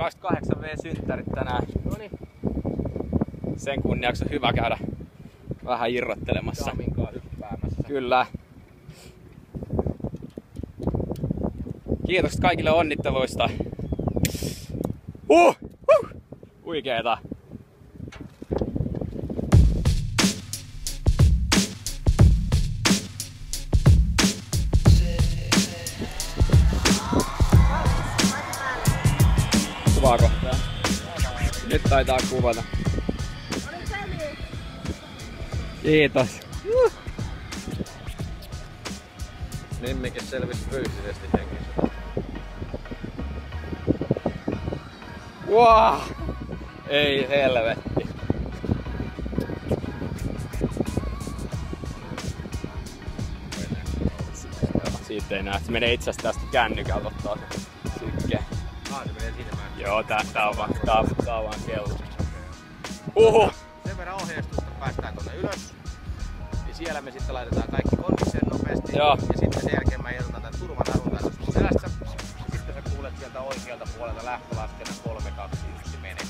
28V-synttärit tänään. Noniin. Sen kunniaksi on hyvä käydä vähän irrottelemassa. Daminkaan hyppäämässä. Kyllä. Kiitos kaikille onnitteluista. Huikeeta. Kuvaako? Nyt taitaa kuvata. Kiitos. Mimmikin selvisi fyysisesti hengissä. Wow! Ei helvetti. Siitä ei näe. Se menee itse asiassa tästä kännykältä ottaa se sykke. Se menee sinne vähän. Joo, tää on vaan kello. Sen verran ohjeistusta päästään tonne ylös. Ja siellä me sitten laitetaan kaikki kondikseen nopeasti. Joo. Ja sitten sen jälkeen mä otan tän turvanarun tänne sun selässä. Sitten sä kuulet sieltä oikealta puolelta lähtölaskena 3, 2, 1 mene.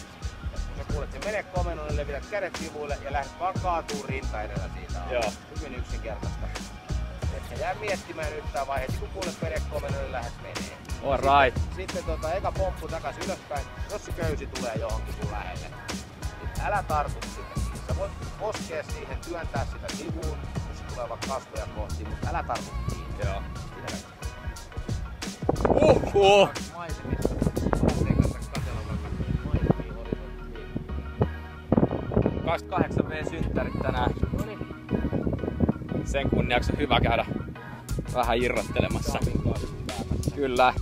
Kun sä kuulet sen mene komennon, niin levität kädet sivuille ja lähdet vaan kaatuu rinta edellä siitä. Joo. Hyvin yksinkertaista. Etkä jää miettimään yhtään vai heti kun kuulet menekomennon, niin lähdet menee. Alright. Sitten eka pomppu takas ylöspäin, jos se köysi tulee johonkin sun lähelle. Niin älä tartu sitä. Sä voit koskea siihen, työntää sitä sivuun, jos se tulee vaikka kasvoja kohti, mutta älä tartu kiinni. Joo. Maisemista. Lasten kanssa katsella vaikka maisemia horisonttiin. 28V-synttärit tänään. Noniin. Sen kunniaksi on hyvä käydä vähän irrottelemassa. Daminkaan hyppäämässä. Kyllä.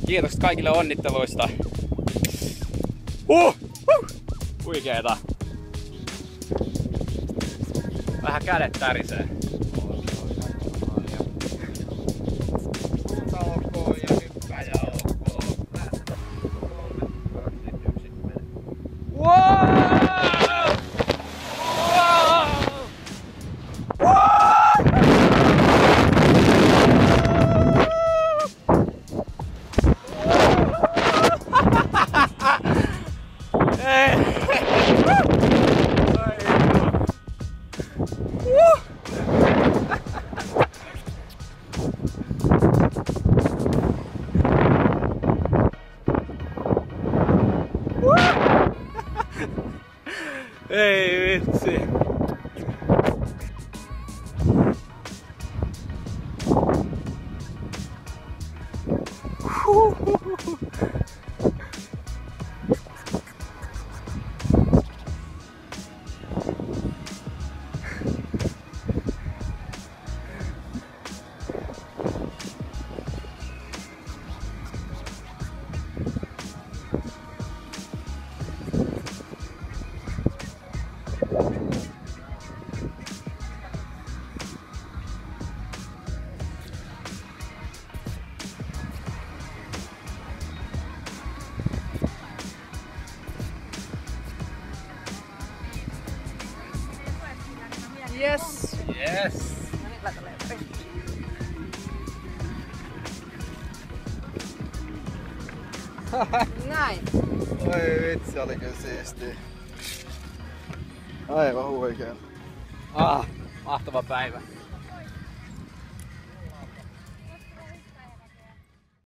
Kiitos kaikille onnitteluista. Huikeeta. Vähän kädet tärisee. Suunta ok ja hyppääjä ok. Lähdetään 3, 2, 1 mene. Ei vitsi. Yes! Yes. Näin. Oi vitsi, oli kyllä siistiä. Aivan huikea. Mahtava päivä.